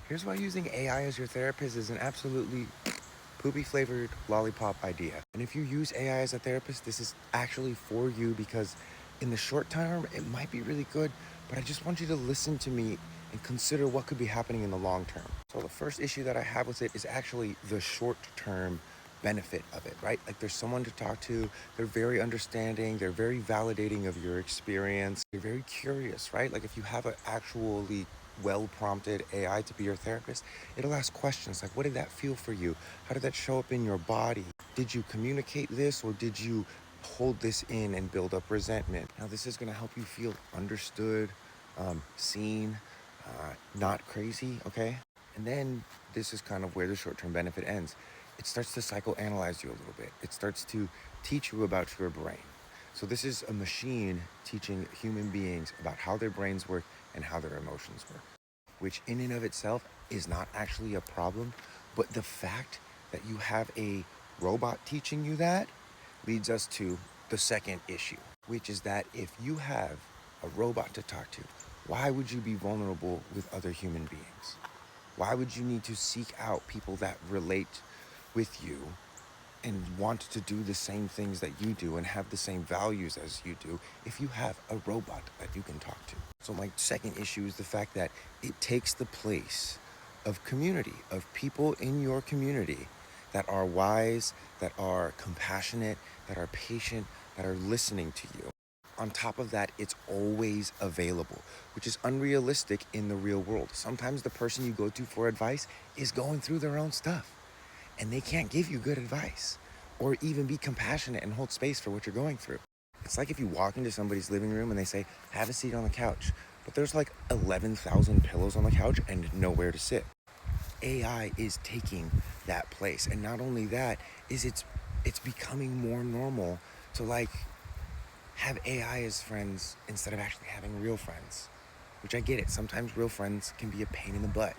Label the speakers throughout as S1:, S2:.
S1: Here's why using AI as your therapist is an absolutely poopy flavored lollipop idea. And if you use AI as a therapist, this is actually for you because in the short term, it might be really good, but I just want you to listen to me and consider what could be happening in the long term. So the first issue that I have with it is actually the short term benefit of it, right? Like there's someone to talk to, they're very understanding, they're very validating of your experience, you're very curious, right? Like if you have an actually well prompted AI to be your therapist, it'll ask questions like, what did that feel for you? How did that show up in your body? Did you communicate this or did you hold this in and build up resentment? Now, this is going to help you feel understood, seen, not crazy, okay? And then this is kind of where the short term benefit ends. It starts to psychoanalyze you a little bit, it starts to teach you about your brain. So, this is a machine teaching human beings about how their brains work and how their emotions work, which in and of itself is not actually a problem. But the fact that you have a robot teaching you that leads us to the second issue, which is that if you have a robot to talk to, why would you be vulnerable with other human beings? Why would you need to seek out people that relate with you and want to do the same things that you do and have the same values as you do if you have a robot that you can talk to? So my second issue is the fact that it takes the place of community, of people in your community that are wise, that are compassionate, that are patient, that are listening to you. On top of that, it's always available, which is unrealistic in the real world. Sometimes the person you go to for advice is going through their own stuff and they can't give you good advice or even be compassionate and hold space for what you're going through. It's like if you walk into somebody's living room and they say, have a seat on the couch, but there's like 11,000 pillows on the couch and nowhere to sit. AI is taking that place. And not only that, is it's becoming more normal to like have AI as friends instead of actually having real friends. Which I get it. Sometimes real friends can be a pain in the butt.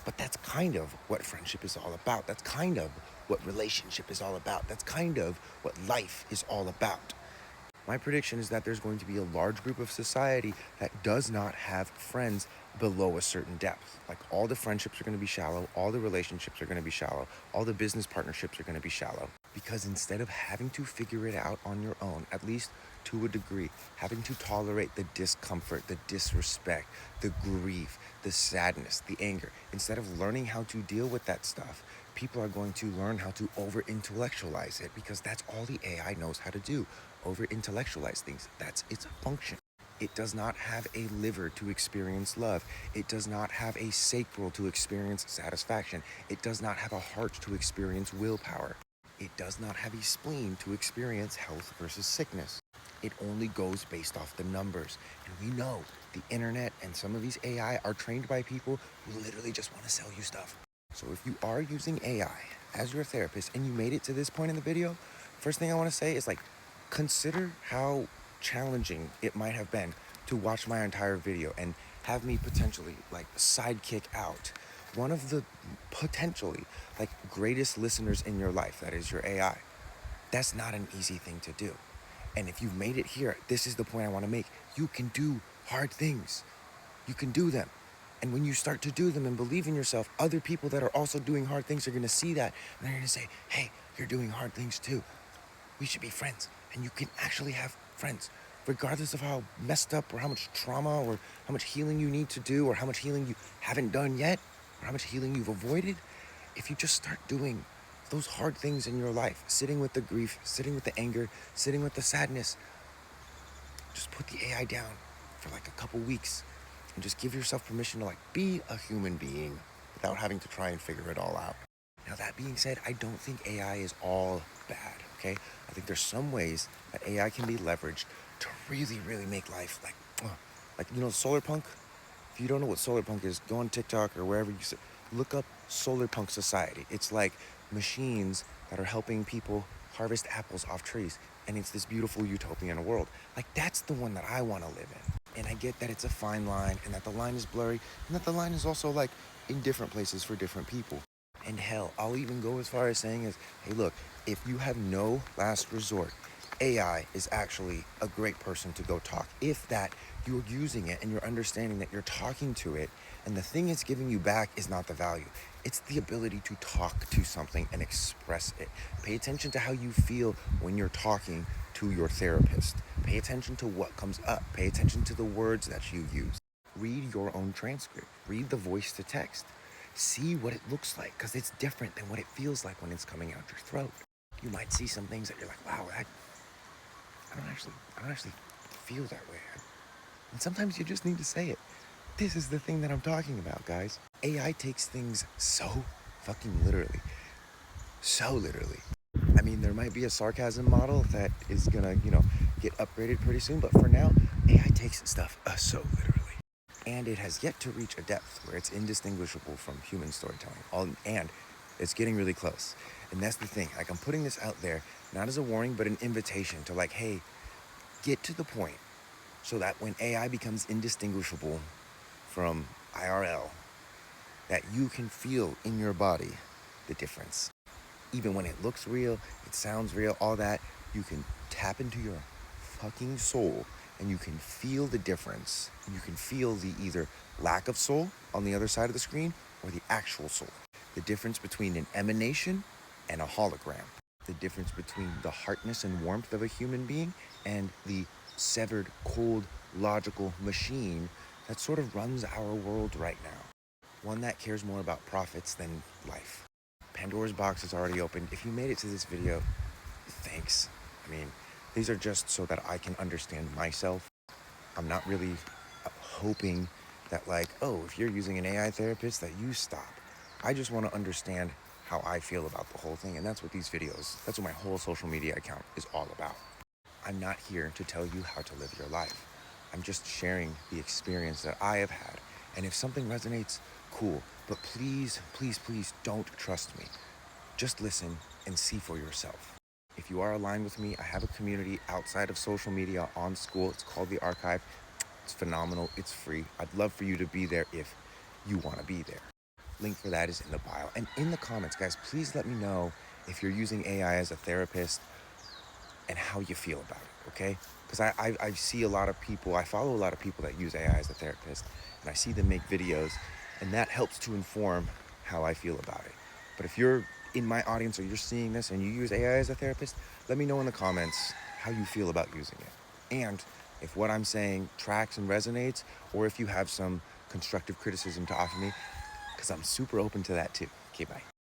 S1: But that's kind of what friendship is all about. That's kind of what relationship is all about. That's kind of what life is all about. My prediction is that there's going to be a large group of society that does not have friends below a certain depth. Like all the friendships are going to be shallow, all the relationships are going to be shallow, all the business partnerships are going to be shallow. Because instead of having to figure it out on your own, at least to a degree, having to tolerate the discomfort, the disrespect, the grief, the sadness, the anger, instead of learning how to deal with that stuff, people are going to learn how to over-intellectualize it because that's all the AI knows how to do. Over-intellectualize things. That's its function. It does not have a liver to experience love. It does not have a sacral to experience satisfaction. It does not have a heart to experience willpower. It does not have a spleen to experience health versus sickness. It only goes based off the numbers. And we know the internet and some of these AI are trained by people who literally just want to sell you stuff. So if you are using AI as your therapist and you made it to this point in the video, first thing I want to say is like, consider how challenging it might have been to watch my entire video and have me potentially like sidekick out one of the potentially like greatest listeners in your life, that is your AI. That's not an easy thing to do. And if you've made it here, this is the point I want to make. You can do hard things. You can do them. And when you start to do them and believe in yourself, other people that are also doing hard things are going to see that and they're going to say, hey, you're doing hard things too. We should be friends. And you can actually have friends, regardless of how messed up or how much trauma or how much healing you need to do or how much healing you haven't done yet or how much healing you've avoided. If you just start doing those hard things in your life, sitting with the grief, sitting with the anger, sitting with the sadness, just put the AI down for like a couple weeks and just give yourself permission to like be a human being without having to try and figure it all out. Now, that being said, I don't think AI is all bad, okay? I think there's some ways that AI can be leveraged to really, really make life like, you know, solar punk? If you don't know what solar punk is, go on TikTok or wherever look up solar punk society. It's like machines that are helping people harvest apples off trees. And it's this beautiful utopian world. Like, that's the one that I want to live in. And I get that it's a fine line and that the line is blurry and that the line is also like in different places for different people. And hell, I'll even go as far as saying is, hey, look, if you have no last resort, AI is actually a great person to go talk. If that you're using it and you're understanding that you're talking to it, and the thing it's giving you back is not the value, it's the ability to talk to something and express it. Pay attention to how you feel when you're talking to your therapist. Pay attention to what comes up. Pay attention to the words that you use. Read your own transcript. Read the voice to text. See what it looks like, because it's different than what it feels like when it's coming out your throat. You might see some things that you're like, wow, I don't actually feel that way. And sometimes you just need to say it. This is the thing that I'm talking about, guys. AI takes things so fucking literally. So literally. I mean, there might be a sarcasm model that is gonna, get upgraded pretty soon, but for now, AI takes stuff so literally. And it has yet to reach a depth where it's indistinguishable from human storytelling. And it's getting really close. And that's the thing. Like, I'm putting this out there, not as a warning, but an invitation to, like, hey, get to the point so that when AI becomes indistinguishable from IRL, that you can feel in your body the difference. Even when it looks real, it sounds real, all that, you can tap into your fucking soul and you can feel the difference. You can feel the either lack of soul on the other side of the screen or the actual soul. The difference between an emanation and a hologram. The difference between the heartness and warmth of a human being and the severed, cold, logical machine that sort of runs our world right now. One that cares more about profits than life. Pandora's box is already opened. If you made it to this video, thanks. I mean, these are just so that I can understand myself. I'm not really hoping that, like, oh, if you're using an AI therapist, that you stop. I just want to understand how I feel about the whole thing, and that's what that's what my whole social media account is all about. I'm not here to tell you how to live your life. I'm just sharing the experience that I have had. And if something resonates, cool. But please, please, please don't trust me. Just listen and see for yourself. If you are aligned with me, I have a community outside of social media on School. It's called The Archive. It's phenomenal. It's free. I'd love for you to be there if you want to be there. Link for that is in the bio. And in the comments, guys, please let me know if you're using AI as a therapist and how you feel about it, okay? Because I see a lot of people, I follow a lot of people that use AI as a therapist, and I see them make videos, and that helps to inform how I feel about it. But if you're in my audience or you're seeing this and you use AI as a therapist, let me know in the comments how you feel about using it. And if what I'm saying tracks and resonates, or if you have some constructive criticism to offer me, because I'm super open to that too. Okay, bye.